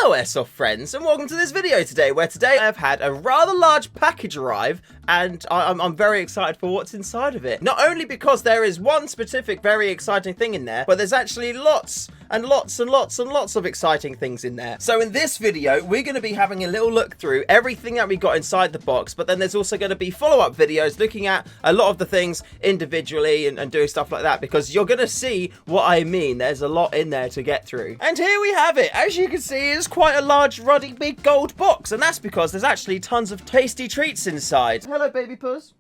Hello Airsoft friends, and welcome to this video today, where today I've had a rather large package arrive, and I'm very excited for what's inside of it. Not only because there is one specific very exciting thing in there, but there's actually lots and lots and lots and lots of exciting things in there. So in this video, we're going to be having a little look through everything that we got inside the box, but then there's also going to be follow-up videos looking at a lot of the things individually and doing stuff like that, because you're going to see what I mean. There's a lot in there to get through. And here we have it. As you can see, it's quite a large, ruddy, big gold box, and that's because there's actually tons of tasty treats inside. Hello, baby puss.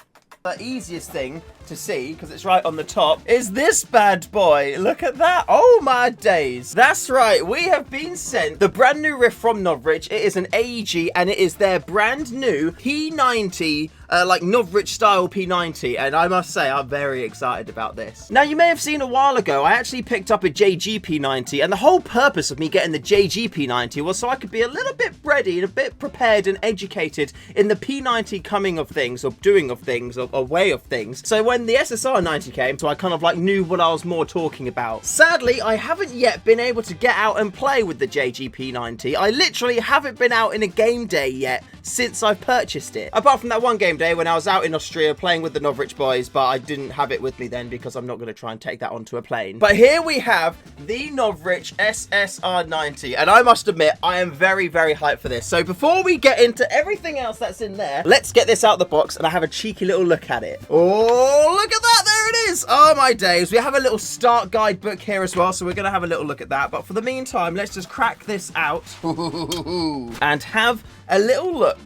The easiest thing to see, because it's right on the top, is this bad boy. Look at that. Oh my days. That's right, we have been sent the brand new riff from Novritsch. It is an AEG, and it is their brand new P90, like Novritsch style P90, and I must say I'm very excited about this. Now, you may have seen a while ago I actually picked up a JG P90, and the whole purpose of me getting the JG P90 was so I could be a little bit ready and a bit prepared and educated in the P90 coming of things, or doing of things, or way of things. So when the SSR90 came, so I kind of like knew what I was more talking about. Sadly, I haven't yet been able to get out and play with the JG P90. I literally haven't been out in a game day yet since I've purchased it. Apart from that one game day when I was out in Austria playing with the Novritsch boys, but I didn't have it with me then because I'm not going to try and take that onto a plane. But here we have the Novritsch SSR90, and I must admit, I am very, very hyped for this. So before we get into everything else that's in there, let's get this out of the box and I have a cheeky little look at it. Oh, look at that, there it is. Oh my days, we have a little start guide book here as well, so we're going to have a little look at that. But for the meantime, let's just crack this out and have a little look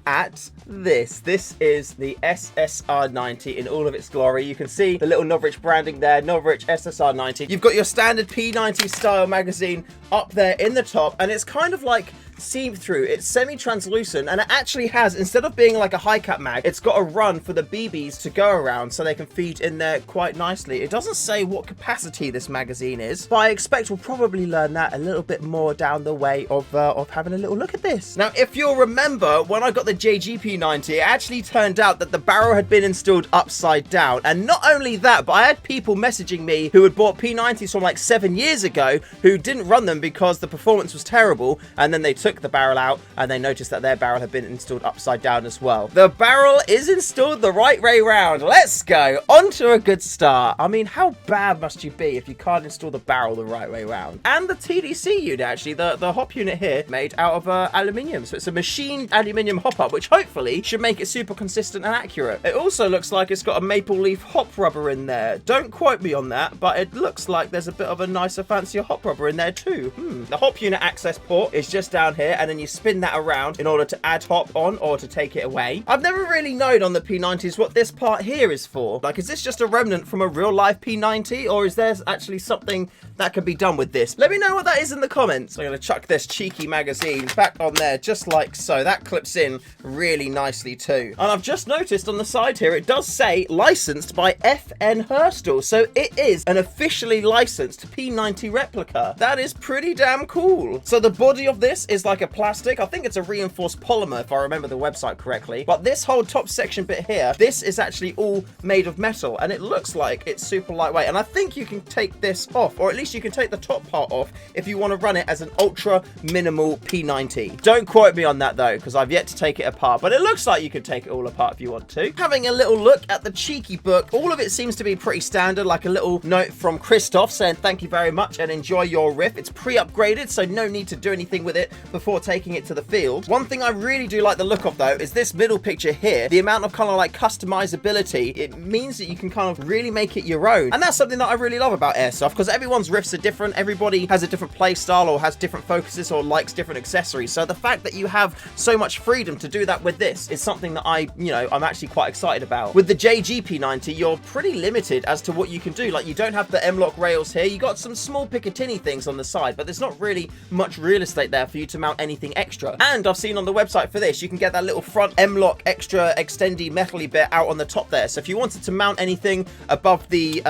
at this. This is the SSR90 in all of its glory. You can see the little Novritsch branding there, Novritsch SSR90. You've got your standard P90 style magazine up there in the top, and it's kind of like see-through. It's semi-translucent, and it actually has, instead of being like a high cap mag, it's got a run for the BBs to go around so they can feed in there quite nicely. It doesn't say what capacity this magazine is, but I expect we'll probably learn that a little bit more down the way of having a little look at this. Now, if you'll remember, when I got the JG P90, it actually turned out that the barrel had been installed upside down, and not only that, but I had people messaging me who had bought P90s from like 7 years ago who didn't run them because the performance was terrible, and then they took the barrel out and they noticed that their barrel had been installed upside down as well. The barrel is installed the right way round. Let's go on to a good start. I mean, how bad must you be if you can't install the barrel the right way round? And the TDC unit, actually, the hop unit here, made out of aluminium, so it's a machined aluminium hop up, which hopefully should make it super consistent and accurate. It also looks like it's got a maple leaf hop rubber in there. Don't quote me on that, but it looks like there's a bit of a nicer, fancier hop rubber in there too. The hop unit access port is just down here, and then you spin that around in order to add hop on or to take it away. I've never really known on the P90s what this part here is for. Like, is this just a remnant from a real life P90, or is there actually something that can be done with this? Let me know what that is in the comments. I'm going to chuck this cheeky magazine back on there just like so. That clips in really nicely too. And I've just noticed on the side here, it does say licensed by FN Herstal, so it is an officially licensed P90 replica. That is pretty damn cool. So the body of this is like a plastic. I think it's a reinforced polymer if I remember the website correctly, but this whole top section bit here, this is actually all made of metal, and it looks like it's super lightweight. And I think you can take this off, or at least you can take the top part off if you want to run it as an ultra minimal P90. Don't quote me on that though, because I've yet to take it apart, but it looks like you could take it all apart if you want to. Having a little look at the cheeky book, all of it seems to be pretty standard, like a little note from Christoph saying thank you very much and enjoy your riff. It's pre-upgraded, so no need to do anything with it before taking it to the field. One thing I really do like the look of though is this middle picture here. The amount of kind of like customizability, it means that you can kind of really make it your own, and that's something that I really love about Airsoft, because everyone's riffs are different. Everybody has a different play style or has different focuses or likes different accessories, so the fact that you have so much freedom to do that with this is something that I'm actually quite excited about. With the JG P90, you're pretty limited as to what you can do. Like, you don't have the M-lock rails here. You got some small Picatinny things on the side, but there's not really much real estate there for you to mount anything extra. And I've seen on the website for this, you can get that little front M-lock extra extendy metally bit out on the top there. So if you wanted to mount anything above the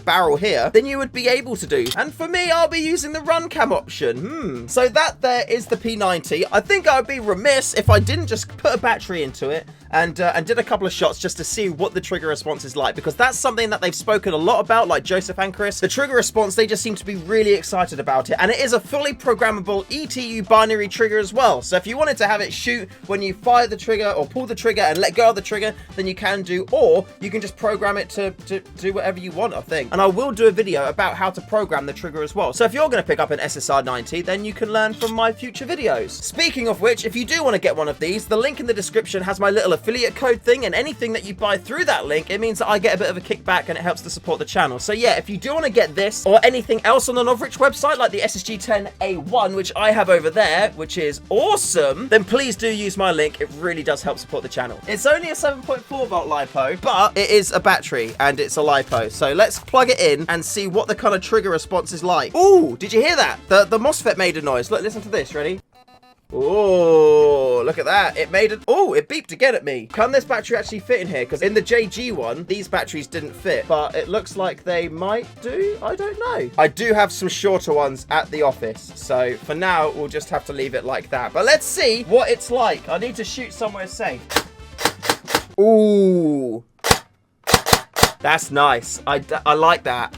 barrel here, then you would be able to do. And for me, I'll be using the run cam option. So that there is the P90. I think I would be remiss if I didn't just put a battery into it and did a couple of shots just to see what the trigger response is like, because that's something that they've spoken a lot about, like Joseph and Chris. The trigger response, they just seem to be really excited about it, and it is a fully programmable ETU binary trigger as well. So if you wanted to have it shoot when you fire the trigger or pull the trigger and let go of the trigger, then you can do, or you can just program it to do whatever you want, I think. And I will do a video about how to program the trigger as well. So if you're going to pick up an SSR90, then you can learn from my future videos. Speaking of which, if you do want to get one of these, the link in the description has my little affiliate code thing, and anything that you buy through that link, it means that I get a bit of a kickback and it helps to support the channel. So yeah, if you do want to get this or anything else on the Novritsch website, like the SSG10A1, which I have over there, which is awesome, then please do use my link. It really does help support the channel. It's only a 7.4 volt LiPo, but it is a battery and it's a LiPo. So let's plug it in and see what the kind of trigger response is like. Ooh, did you hear that? The MOSFET made a noise. Look, listen to this. Ready? Oh, look at that. It made it. Oh, it beeped again at me. Can this battery actually fit in here? Because in the JG one, these batteries didn't fit, but it looks like they might do. I don't know. I do have some shorter ones at the office. So for now, we'll just have to leave it like that. But let's see what it's like. I need to shoot somewhere safe. Ooh. That's nice. I like that.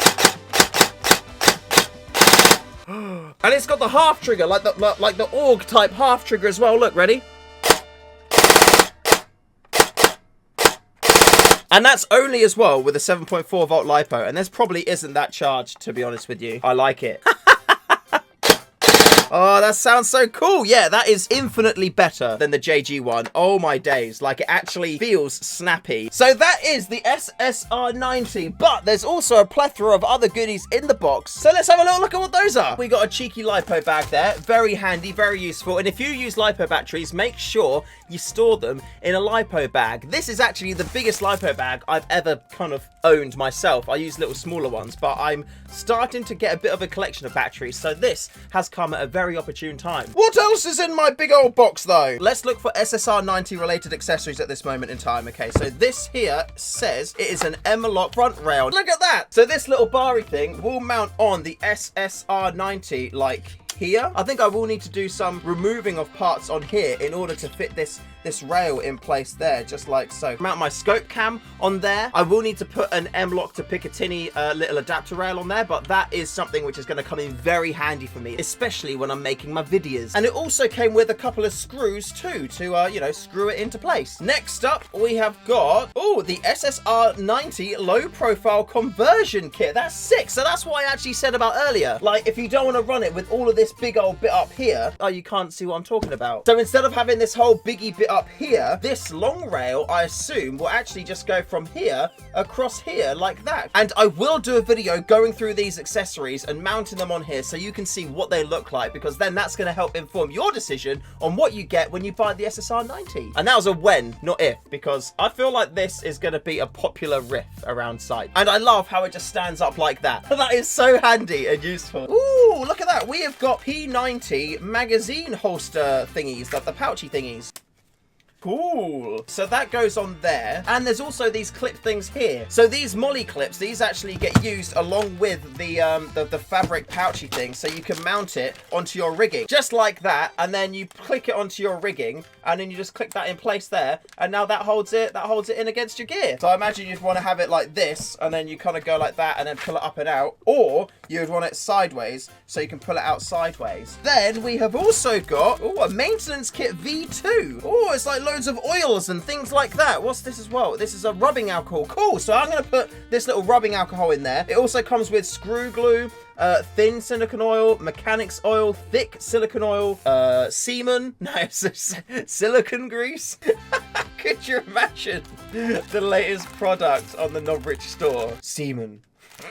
And it's got the half trigger, like the AUG type half trigger as well. Look, ready? And that's only as well with a 7.4 volt LiPo, and this probably isn't that charged, to be honest with you. I like it. Oh, that sounds so cool. Yeah, that is infinitely better than the JG one. Oh my days. Like, it actually feels snappy. So that is the SSR90, but there's also a plethora of other goodies in the box. So let's have a little look at what those are. We got a cheeky LiPo bag there. Very handy, very useful. And if you use LiPo batteries, make sure you store them in a LiPo bag. This is actually the biggest LiPo bag I've ever kind of owned myself. I use little smaller ones, but I'm starting to get a bit of a collection of batteries. So this has come at a very opportune time. What else is in my big old box though? Let's look for SSR90 related accessories at this moment in time. Okay, so this here says it is an M-LOK front rail. Look at that. So this little barry thing will mount on the SSR90 like here. I think I will need to do some removing of parts on here in order to fit this rail in place there, just like so. Mount my scope cam on there. I will need to put an M-LOK to Picatinny little adapter rail on there, but that is something which is going to come in very handy for me, especially when I'm making my videos. And it also came with a couple of screws too to you know, screw it into place. Next up, we have got the SSR90 low profile conversion kit. That's sick. So that's what I actually said about earlier. Like, if you don't want to run it with all of this big old bit up here, oh, you can't see what I'm talking about. So instead of having this whole biggie bit up here, this long rail, I assume, will actually just go from here across here like that. And I will do a video going through these accessories and mounting them on here so you can see what they look like, because then that's going to help inform your decision on what you get when you buy the SSR90. And that was a when, not if, because I feel like this is going to be a popular riff around site. And I love how it just stands up like that. That is so handy and useful. Ooh, look at that. We have got P90 magazine holster thingies, the pouchy thingies. Cool. So that goes on there. And there's also these clip things here. So these molly clips, these actually get used along with the fabric pouchy thing. So you can mount it onto your rigging. Just like that. And then you click it onto your rigging. And then you just click that in place there. And now that holds it in against your gear. So I imagine you'd want to have it like this. And then you kind of go like that and then pull it up and out. Or you would want it sideways so you can pull it out sideways. Then we have also got a maintenance kit V2. Oh, it's like loads of oils and things like that. What's this as well? This is a rubbing alcohol. Cool. So I'm going to put this little rubbing alcohol in there. It also comes with screw glue, thin silicone oil, mechanics oil, thick silicone oil, semen, no, silicone grease. Could you imagine the latest product on the Novritsch store? Semen.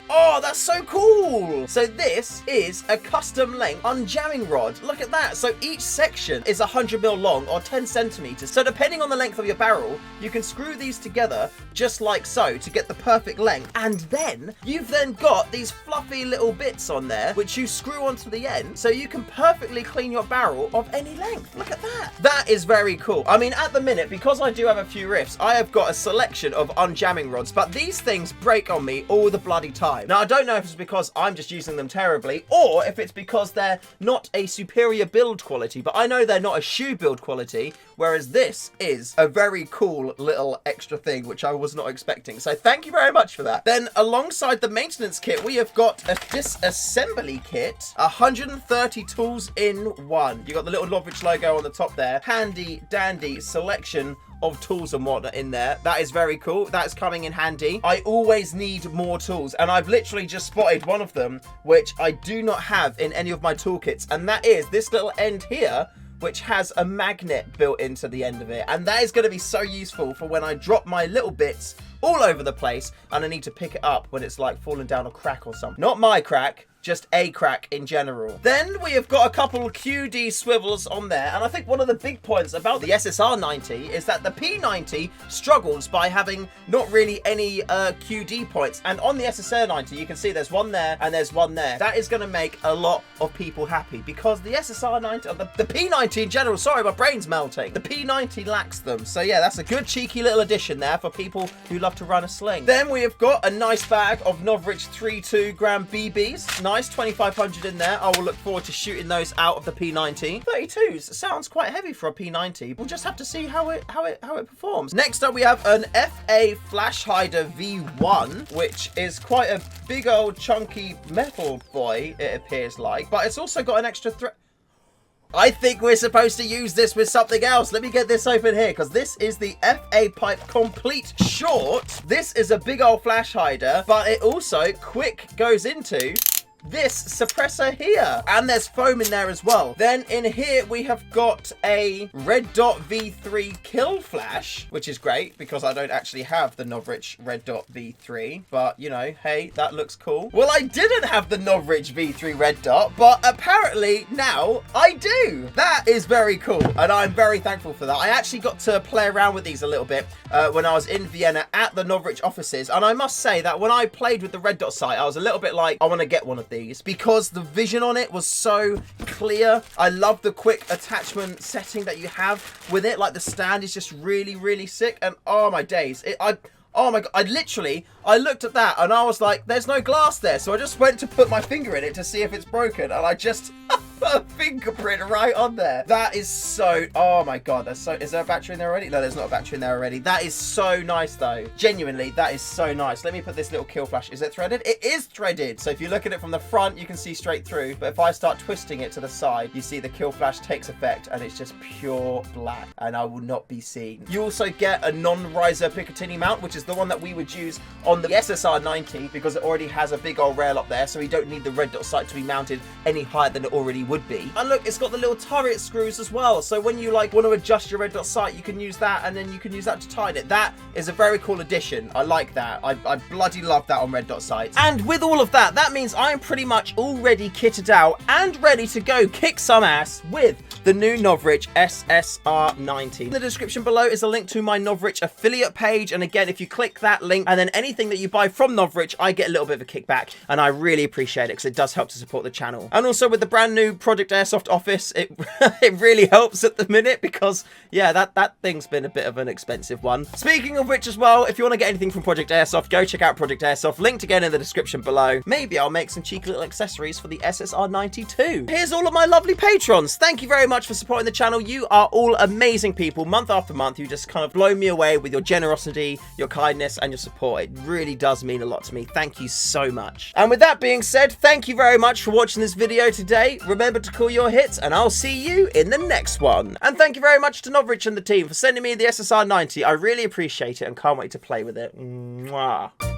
Oh, that's so cool. So this is a custom length unjamming rod. Look at that. So each section is 100mm long or 10 centimeters. So depending on the length of your barrel, you can screw these together just like so to get the perfect length. And then you've then got these fluffy little bits on there, which you screw onto the end so you can perfectly clean your barrel of any length. Look at that. That is very cool. I mean, at the minute, because I do have a few riffs, I have got a selection of unjamming rods, but these things break on me all the bloody time. Now, I don't know if it's because I'm just using them terribly, or if it's because they're not a superior build quality, but I know they're not a shoe build quality, whereas this is a very cool little extra thing, which I was not expecting. So thank you very much for that. Then alongside the maintenance kit, we have got a disassembly kit, 130 tools in one. You got the little Novritsch logo on the top there. Handy dandy selection of tools and whatnot in there. That is very cool. That's coming in handy. I always need more tools, and I've literally just spotted one of them, which I do not have in any of my toolkits, and that is this little end here, which has a magnet built into the end of it. And that is going to be so useful for when I drop my little bits all over the place and I need to pick it up when it's like falling down a crack or something. Not my crack, just a crack in general. Then we have got a couple QD swivels on there, and I think one of the big points about the SSR90 is that the P90 struggles by having not really any QD points, and on the SSR90 you can see there's one there and there's one there. That is going to make a lot of people happy, because the SSR90, the P90 in general, sorry, my brain's melting, the P90 lacks them. So yeah, that's a good cheeky little addition there for people who love to run a sling. Then we have got a nice bag of Novritsch 32 gram BBs. Nice, 2,500 in there. I will look forward to shooting those out of the P90. 32s sounds quite heavy for a P90. We'll just have to see how it performs. Next up, we have an FA Flash Hider V1, which is quite a big old chunky metal boy, it appears like, but it's also got an extra thread. I think we're supposed to use this with something else. Let me get this open here, because this is the FA Pipe Complete Short. This is a big old flash hider, but it also quick goes into this suppressor here, and there's foam in there as well. Then in here we have got a Red Dot V3 kill flash, which is great because I don't actually have the Novritsch Red Dot V3, but you know, hey, that looks cool. Well, I didn't have the Novritsch V3 Red Dot, but apparently now I do. That is very cool, and I'm very thankful for that. I actually got to play around with these a little bit when I was in Vienna at the Novritsch offices, and I must say that when I played with the Red Dot sight, I was a little bit like, I want to get one of these, because the vision on it was so clear. I love the quick attachment setting that you have with it. Like, the stand is just really, really sick. And oh my days, oh my god, I looked at that and I was like, there's no glass there. So I just went to put my finger in it to see if it's broken, and I just put a fingerprint right on there. That is so, oh my god, that's so, is there a battery in there already? No, there's not a battery in there already. That is so nice though. Genuinely, that is so nice. Let me put this little kill flash. Is it threaded? It is threaded. So if you look at it from the front, you can see straight through. But if I start twisting it to the side, you see the kill flash takes effect and it's just pure black, and I will not be seen. You also get a non-riser Picatinny mount, which is the one that we would use on the SSR90 because it already has a big old rail up there, so we don't need the Red Dot sight to be mounted any higher than it already would be. And look, it's got the little turret screws as well, so when you like want to adjust your Red Dot sight, you can use that, and then you can use that to tighten it. That is a very cool addition. I like that. I bloody love that on Red Dot sights. And with all of that, that means I'm pretty much already kitted out and ready to go kick some ass with the new Novritsch SSR90. In the description below is a link to my Novritsch affiliate page, and again, if you click that link, and then anything that you buy from Novritsch, I get a little bit of a kickback, and I really appreciate it because it does help to support the channel. And also with the brand new Project Airsoft office, it really helps at the minute because, yeah, that thing's been a bit of an expensive one. Speaking of which as well, if you want to get anything from Project Airsoft, go check out Project Airsoft, linked again in the description below. Maybe I'll make some cheeky little accessories for the SSR90 too. Here's all of my lovely patrons. Thank you very much for supporting the channel. You are all amazing people, month after month. You just kind of blow me away with your generosity, your kindness, and your support. It really does mean a lot to me. Thank you so much. And with that being said, thank you very much for watching this video today. Remember to call your hits, and I'll see you in the next one. And thank you very much to Novritsch and the team for sending me the SSR90. I really appreciate it and can't wait to play with it. Mwah.